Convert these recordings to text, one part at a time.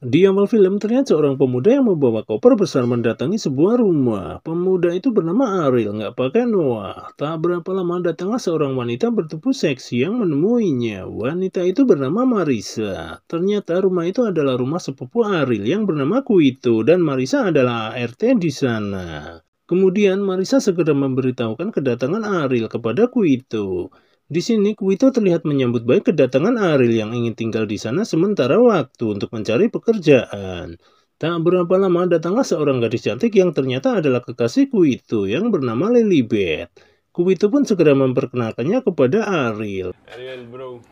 Di awal film terlihat seorang pemuda yang membawa koper besar mendatangi sebuah rumah. Pemuda itu bernama Ariel, nggak pakai Noah. Tak berapa lama datanglah seorang wanita bertubuh seksi yang menemuinya. Wanita itu bernama Marisa. Ternyata rumah itu adalah rumah sepupu Ariel yang bernama Kuito dan Marisa adalah ART di sana. Kemudian Marisa segera memberitahukan kedatangan Ariel kepada Kuito. Di sini, Kuito terlihat menyambut baik kedatangan Ariel yang ingin tinggal di sana sementara waktu untuk mencari pekerjaan. Tak berapa lama datanglah seorang gadis cantik yang ternyata adalah kekasih Kuito yang bernama Lilibet. Kuito pun segera memperkenalkannya kepada Ariel. Ariel bro,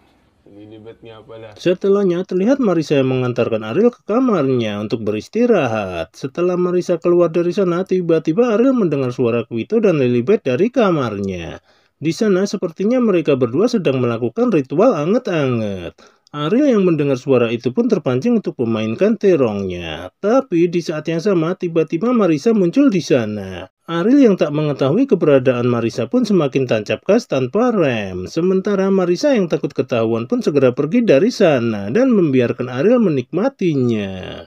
Lilibet nga pala. Setelahnya terlihat Marisa yang mengantarkan Ariel ke kamarnya untuk beristirahat. Setelah Marisa keluar dari sana, tiba-tiba Ariel mendengar suara Kuito dan Lilibet dari kamarnya. Di sana sepertinya mereka berdua sedang melakukan ritual anget-anget. Ariel yang mendengar suara itu pun terpancing untuk memainkan terongnya. Tapi di saat yang sama tiba-tiba Marisa muncul di sana. Ariel yang tak mengetahui keberadaan Marisa pun semakin tancap gas tanpa rem. Sementara Marisa yang takut ketahuan pun segera pergi dari sana dan membiarkan Ariel menikmatinya.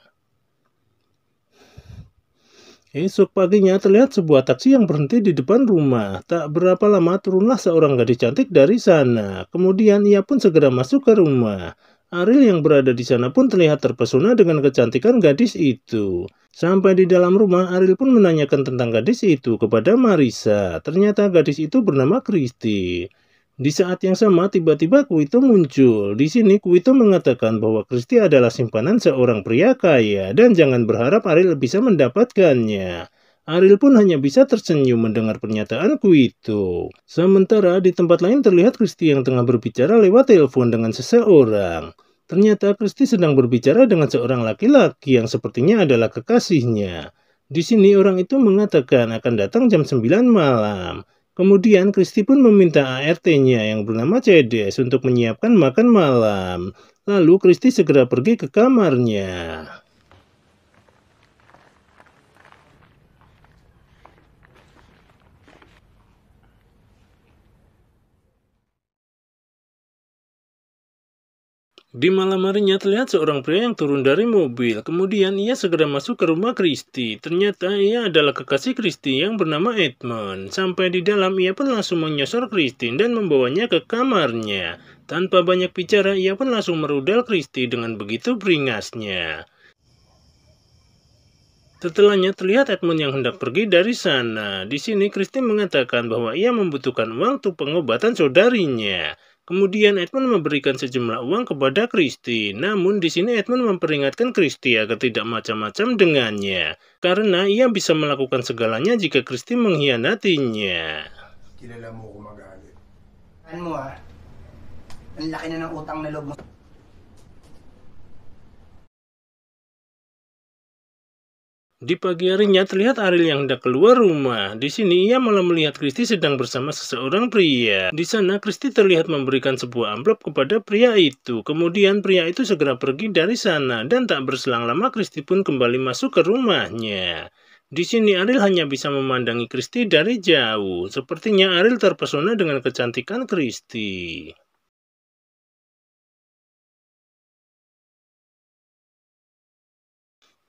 Esok paginya terlihat sebuah taksi yang berhenti di depan rumah. Tak berapa lama turunlah seorang gadis cantik dari sana. Kemudian ia pun segera masuk ke rumah. Ariel yang berada di sana pun terlihat terpesona dengan kecantikan gadis itu. Sampai di dalam rumah, Ariel pun menanyakan tentang gadis itu kepada Marisa. Ternyata gadis itu bernama Kristi. Di saat yang sama, tiba-tiba Kuito muncul. Di sini, Kuito mengatakan bahwa Kristi adalah simpanan seorang pria kaya dan jangan berharap Ariel bisa mendapatkannya. Ariel pun hanya bisa tersenyum mendengar pernyataan Kuito. Sementara di tempat lain terlihat Kristi yang tengah berbicara lewat telepon dengan seseorang. Ternyata Kristi sedang berbicara dengan seorang laki-laki yang sepertinya adalah kekasihnya. Di sini orang itu mengatakan akan datang jam 9 malam. Kemudian Kristi pun meminta ART-nya yang bernama Cedes untuk menyiapkan makan malam. Lalu Kristi segera pergi ke kamarnya. Di malam harinya terlihat seorang pria yang turun dari mobil. Kemudian ia segera masuk ke rumah Kristi. Ternyata ia adalah kekasih Kristi yang bernama Edmund. Sampai di dalam ia pun langsung menyosor Kristi dan membawanya ke kamarnya. Tanpa banyak bicara ia pun langsung merudal Kristi dengan begitu beringasnya. Setelahnya terlihat Edmund yang hendak pergi dari sana. Di sini Kristi mengatakan bahwa ia membutuhkan uang untuk pengobatan saudarinya. Kemudian Edmund memberikan sejumlah uang kepada Kristi. Namun di sini Edmund memperingatkan Kristi agar tidak macam-macam dengannya, karena ia bisa melakukan segalanya jika Kristi mengkhianatinya. Kilala mo ako magalit. Ano mo ang laki na ng utang na loob mo. Di pagi harinya terlihat Ariel yang hendak keluar rumah. Di sini ia malah melihat Kristi sedang bersama seseorang pria. Di sana Kristi terlihat memberikan sebuah amplop kepada pria itu. Kemudian pria itu segera pergi dari sana dan tak berselang lama Kristi pun kembali masuk ke rumahnya. Di sini Ariel hanya bisa memandangi Kristi dari jauh. Sepertinya Ariel terpesona dengan kecantikan Kristi.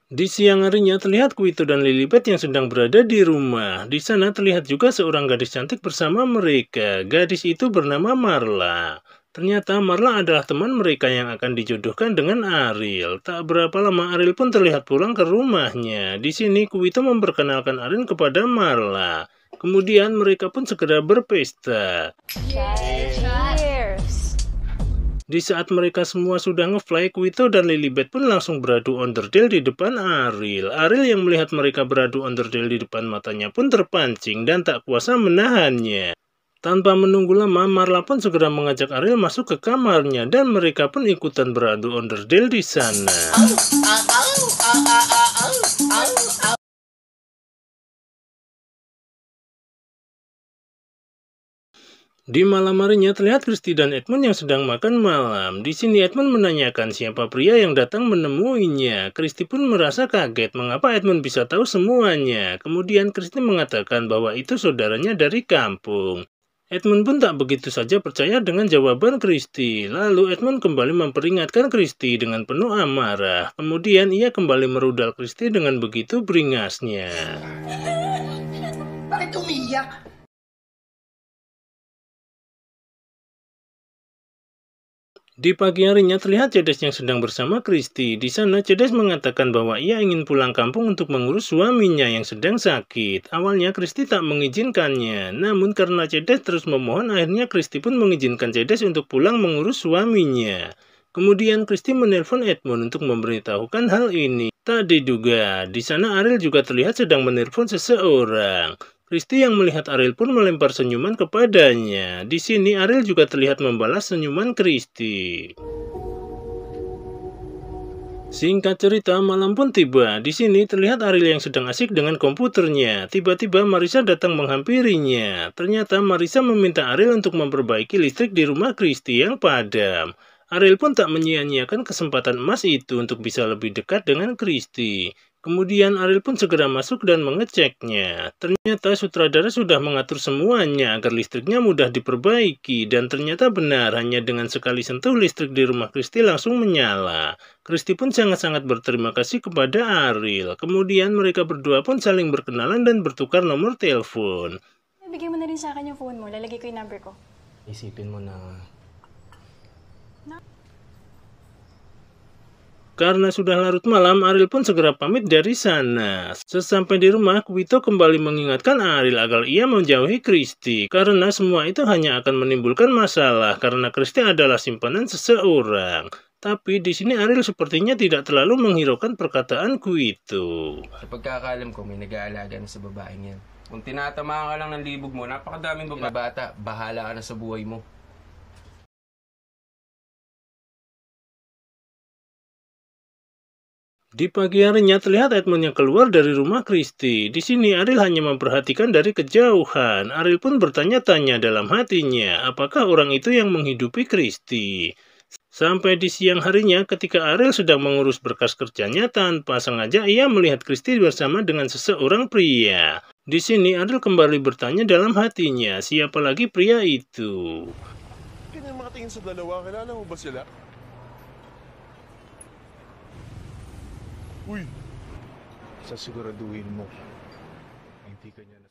Di siang harinya terlihat Kuito dan Lilibet yang sedang berada di rumah. Di sana terlihat juga seorang gadis cantik bersama mereka. Gadis itu bernama Marla. Ternyata Marla adalah teman mereka yang akan dijodohkan dengan Ariel. Tak berapa lama Ariel pun terlihat pulang ke rumahnya. Di sini Kuito memperkenalkan Ariel kepada Marla. Kemudian mereka pun segera berpesta. Di saat mereka semua sudah ngefly, Kuito dan Lilibet pun langsung beradu onderdil di depan Ariel. Ariel yang melihat mereka beradu onderdil di depan matanya pun terpancing dan tak kuasa menahannya. Tanpa menunggu lama, Marla pun segera mengajak Ariel masuk ke kamarnya dan mereka pun ikutan beradu onderdil di sana. Di malam harinya terlihat Kristi dan Edmund yang sedang makan malam. Di sini Edmund menanyakan siapa pria yang datang menemuinya. Kristi pun merasa kaget mengapa Edmund bisa tahu semuanya. Kemudian Kristi mengatakan bahwa itu saudaranya dari kampung. Edmund pun tak begitu saja percaya dengan jawaban Kristi. Lalu Edmund kembali memperingatkan Kristi dengan penuh amarah. Kemudian ia kembali merudal Kristi dengan begitu beringasnya. Bakit umiyak? Di pagi harinya terlihat Cedes yang sedang bersama Kristi. Di sana Cedes mengatakan bahwa ia ingin pulang kampung untuk mengurus suaminya yang sedang sakit. Awalnya Kristi tak mengizinkannya, namun karena Cedes terus memohon, akhirnya Kristi pun mengizinkan Cedes untuk pulang mengurus suaminya. Kemudian Kristi menelpon Edmund untuk memberitahukan hal ini. Tak diduga, di sana Ariel juga terlihat sedang menelpon seseorang. Kristi yang melihat Ariel pun melempar senyuman kepadanya. Di sini Ariel juga terlihat membalas senyuman Kristi. Singkat cerita, malam pun tiba. Di sini terlihat Ariel yang sedang asik dengan komputernya. Tiba-tiba Marissa datang menghampirinya. Ternyata Marissa meminta Ariel untuk memperbaiki listrik di rumah Kristi yang padam. Ariel pun tak menyia-nyiakan kesempatan emas itu untuk bisa lebih dekat dengan Kristi. Kemudian Ariel pun segera masuk dan mengeceknya. Ternyata sutradara sudah mengatur semuanya agar listriknya mudah diperbaiki. Dan ternyata benar, hanya dengan sekali sentuh listrik di rumah Kristi langsung menyala. Kristi pun sangat-sangat berterima kasih kepada Ariel. Kemudian mereka berdua pun saling berkenalan dan bertukar nomor telepon. Bigay mo na rin sa akin yung phone mo. Lalagay ko yung number ko. Isipin mo na Karena sudah larut malam, Ariel pun segera pamit dari sana. Sesampai di rumah, Quito kembali mengingatkan Ariel agar ia menjauhi Kristi. Karena semua itu hanya akan menimbulkan masalah, karena Kristi adalah simpanan seseorang. Tapi di sini Ariel sepertinya tidak terlalu menghiraukan perkataan Quito. sa pagkakalam ko, may nag-aalaga na sa babaeng yan. Kung tinatamaan ka lang ng libog mo, napakadaming bata, bahala ka na sa buhay mo. Di pagi harinya terlihat Edmund yang keluar dari rumah Kristi. Di sini Ariel hanya memperhatikan dari kejauhan. Ariel pun bertanya-tanya dalam hatinya, apakah orang itu yang menghidupi Kristi? Sampai di siang harinya ketika Ariel sedang mengurus berkas kerjanya, tanpa sengaja ia melihat Kristi bersama dengan seseorang pria. Di sini Ariel kembali bertanya dalam hatinya, siapa lagi pria itu? Kanya makatingin sa dalawa, kilala mo ba sila? Uy, sasiguraduhin mo. Hindi ka niya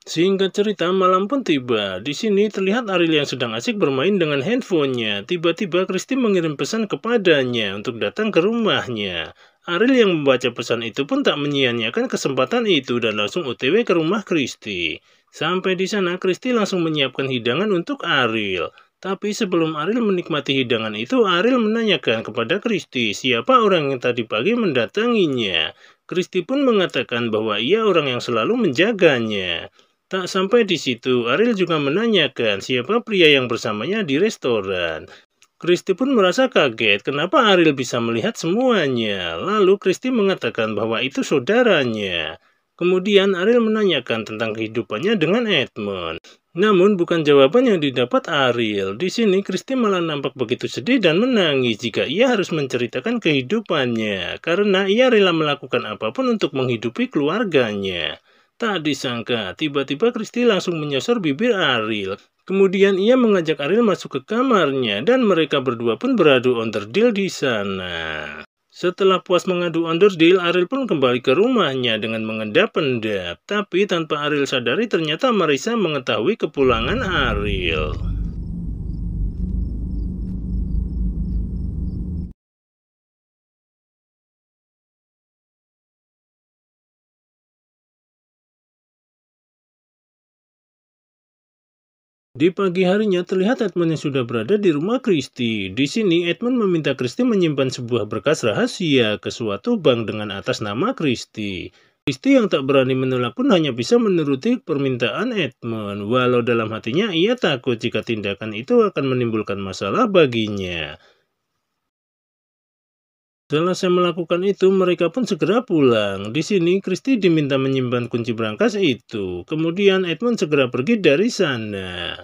Singkat cerita, malam pun tiba. Di sini terlihat Ariel yang sedang asik bermain dengan handphonenya. Tiba-tiba Kristi mengirim pesan kepadanya untuk datang ke rumahnya. Ariel yang membaca pesan itu pun tak menyia-nyiakan kesempatan itu dan langsung OTW ke rumah Kristi. Sampai di sana, Kristi langsung menyiapkan hidangan untuk Ariel. Tapi sebelum Ariel menikmati hidangan itu, Ariel menanyakan kepada Kristi siapa orang yang tadi pagi mendatanginya. Kristi pun mengatakan bahwa ia orang yang selalu menjaganya. Tak sampai di situ, Ariel juga menanyakan siapa pria yang bersamanya di restoran. Kristi pun merasa kaget kenapa Ariel bisa melihat semuanya. Lalu Kristi mengatakan bahwa itu saudaranya. Kemudian Ariel menanyakan tentang kehidupannya dengan Edmund. Namun bukan jawaban yang didapat Ariel. Di sini Kristi malah nampak begitu sedih dan menangis jika ia harus menceritakan kehidupannya. Karena ia rela melakukan apapun untuk menghidupi keluarganya. Tak disangka, tiba-tiba Kristi langsung menyosor bibir Ariel. Kemudian ia mengajak Ariel masuk ke kamarnya dan mereka berdua pun beradu onderdil di sana. Setelah puas mengadu onderdil, Ariel pun kembali ke rumahnya dengan mengendap-endap. Tapi tanpa Ariel sadari ternyata Marissa mengetahui kepulangan Ariel. Di pagi harinya terlihat Edmund yang sudah berada di rumah Kristi. Di sini Edmund meminta Kristi menyimpan sebuah berkas rahasia ke suatu bank dengan atas nama Kristi. Kristi yang tak berani menolak pun hanya bisa menuruti permintaan Edmund, walau dalam hatinya ia takut jika tindakan itu akan menimbulkan masalah baginya. Selesai melakukan itu, mereka pun segera pulang. Di sini, Christy diminta menyimpan kunci brankas itu. Kemudian, Edmund segera pergi dari sana.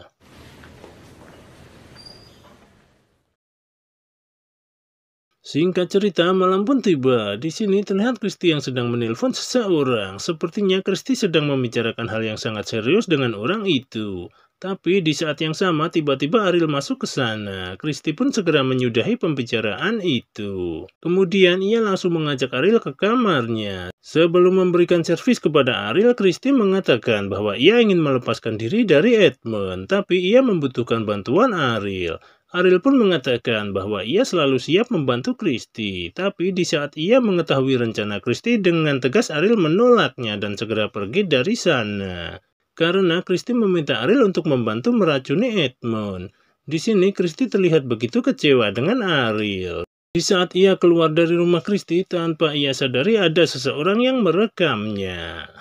Singkat cerita, malam pun tiba. Di sini terlihat Christy yang sedang menelpon seseorang. Sepertinya Christy sedang membicarakan hal yang sangat serius dengan orang itu. Tapi di saat yang sama tiba-tiba Ariel masuk ke sana. Christy pun segera menyudahi pembicaraan itu. Kemudian ia langsung mengajak Ariel ke kamarnya. Sebelum memberikan servis kepada Ariel, Christy mengatakan bahwa ia ingin melepaskan diri dari Edmund. Tapi ia membutuhkan bantuan Ariel. Ariel pun mengatakan bahwa ia selalu siap membantu Christy. Tapi di saat ia mengetahui rencana Christy, dengan tegas Ariel menolaknya dan segera pergi dari sana. Karena Christy meminta Ariel untuk membantu meracuni Edmund. Di sini Christy terlihat begitu kecewa dengan Ariel. Di saat ia keluar dari rumah Christy, tanpa ia sadari ada seseorang yang merekamnya.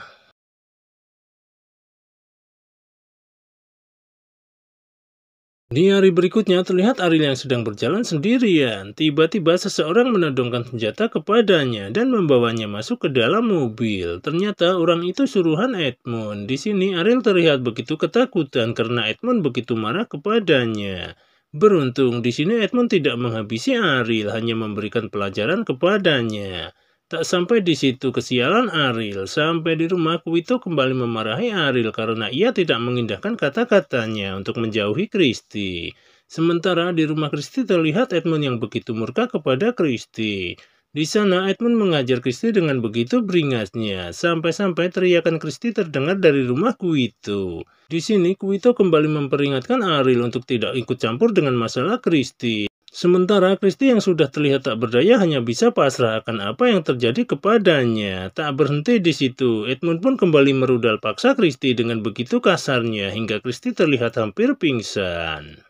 Di hari berikutnya terlihat Ariel yang sedang berjalan sendirian. Tiba-tiba seseorang menodongkan senjata kepadanya dan membawanya masuk ke dalam mobil. Ternyata orang itu suruhan Edmund. Di sini Ariel terlihat begitu ketakutan karena Edmund begitu marah kepadanya. Beruntung di sini Edmund tidak menghabisi Ariel, hanya memberikan pelajaran kepadanya. Tak sampai di situ kesialan Ariel. Sampai di rumah, Kuito kembali memarahi Ariel karena ia tidak mengindahkan kata-katanya untuk menjauhi Christy. Sementara di rumah Christy terlihat Edmund yang begitu murka kepada Christy. Di sana Edmund mengajar Christy dengan begitu beringasnya. Sampai-sampai teriakan Christy terdengar dari rumah Kuito. Di sini Kuito kembali memperingatkan Ariel untuk tidak ikut campur dengan masalah Christy. Sementara Christy yang sudah terlihat tak berdaya hanya bisa pasrah akan apa yang terjadi kepadanya. Tak berhenti di situ, Edmund pun kembali merudal paksa Christy dengan begitu kasarnya hingga Christy terlihat hampir pingsan.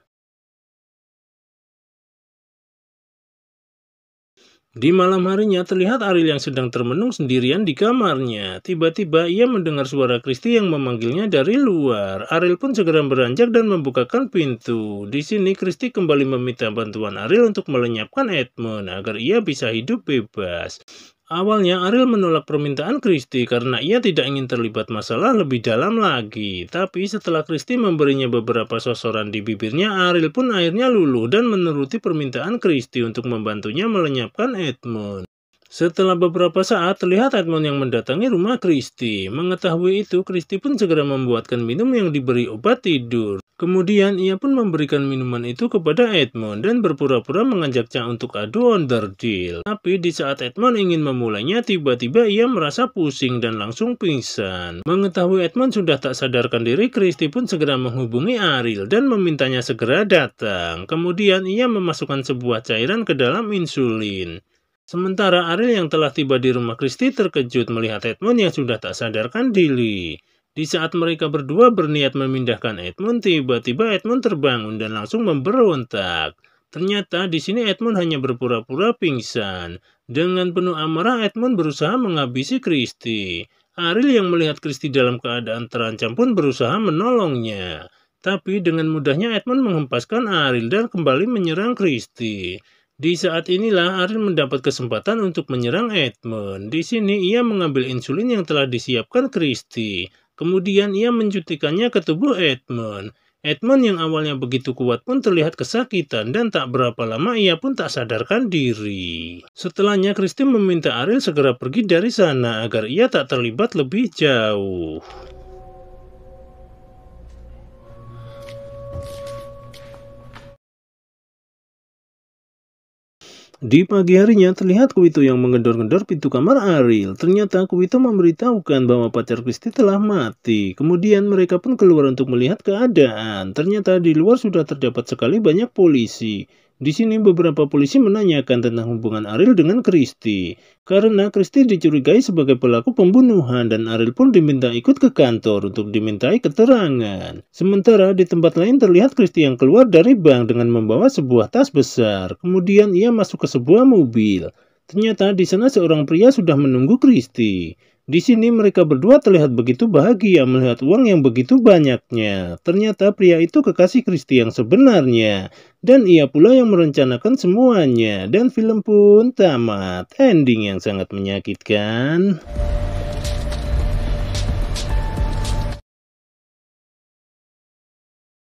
Di malam harinya terlihat Ariel yang sedang termenung sendirian di kamarnya. Tiba-tiba ia mendengar suara Christy yang memanggilnya dari luar. Ariel pun segera beranjak dan membukakan pintu. Di sini Christy kembali meminta bantuan Ariel untuk melenyapkan Edmund agar ia bisa hidup bebas. Awalnya Ariel menolak permintaan Christy karena ia tidak ingin terlibat masalah lebih dalam lagi. Tapi setelah Christy memberinya beberapa sosoran di bibirnya, Ariel pun akhirnya luluh dan menuruti permintaan Christy untuk membantunya melenyapkan Edmund. Setelah beberapa saat, terlihat Edmund yang mendatangi rumah Christy. Mengetahui itu, Christy pun segera membuatkan minum yang diberi obat tidur. Kemudian, ia pun memberikan minuman itu kepada Edmund dan berpura-pura mengajaknya untuk adu onderdil. Tapi di saat Edmund ingin memulainya, tiba-tiba ia merasa pusing dan langsung pingsan. Mengetahui Edmund sudah tak sadarkan diri, Christy pun segera menghubungi Ariel dan memintanya segera datang. Kemudian, ia memasukkan sebuah cairan ke dalam insulin. Sementara Ariel yang telah tiba di rumah Christy terkejut melihat Edmund yang sudah tak sadarkan diri. Di saat mereka berdua berniat memindahkan Edmund, tiba-tiba Edmund terbangun dan langsung memberontak. Ternyata di sini Edmund hanya berpura-pura pingsan. Dengan penuh amarah Edmund berusaha menghabisi Christy. Ariel yang melihat Christy dalam keadaan terancam pun berusaha menolongnya. Tapi dengan mudahnya Edmund menghempaskan Ariel dan kembali menyerang Christy. Di saat inilah Ariel mendapat kesempatan untuk menyerang Edmund. Di sini ia mengambil insulin yang telah disiapkan Christy. Kemudian ia menjutikannya ke tubuh Edmund. Edmund yang awalnya begitu kuat pun terlihat kesakitan dan tak berapa lama ia pun tak sadarkan diri. Setelahnya Christy meminta Ariel segera pergi dari sana agar ia tak terlibat lebih jauh. Di pagi harinya terlihat Kuito yang menggedor-gedor pintu kamar Ariel. Ternyata Kuito memberitahukan bahwa pacar Christy telah mati. Kemudian mereka pun keluar untuk melihat keadaan. Ternyata di luar sudah terdapat sekali banyak polisi. Di sini beberapa polisi menanyakan tentang hubungan Ariel dengan Christy. Karena Christy dicurigai sebagai pelaku pembunuhan dan Ariel pun diminta ikut ke kantor untuk dimintai keterangan. Sementara di tempat lain terlihat Christy yang keluar dari bank dengan membawa sebuah tas besar. Kemudian ia masuk ke sebuah mobil. Ternyata di sana seorang pria sudah menunggu Kristi. Di sini mereka berdua terlihat begitu bahagia melihat uang yang begitu banyaknya. Ternyata pria itu kekasih Kristi yang sebenarnya. Dan ia pula yang merencanakan semuanya. Dan film pun tamat. Ending yang sangat menyakitkan.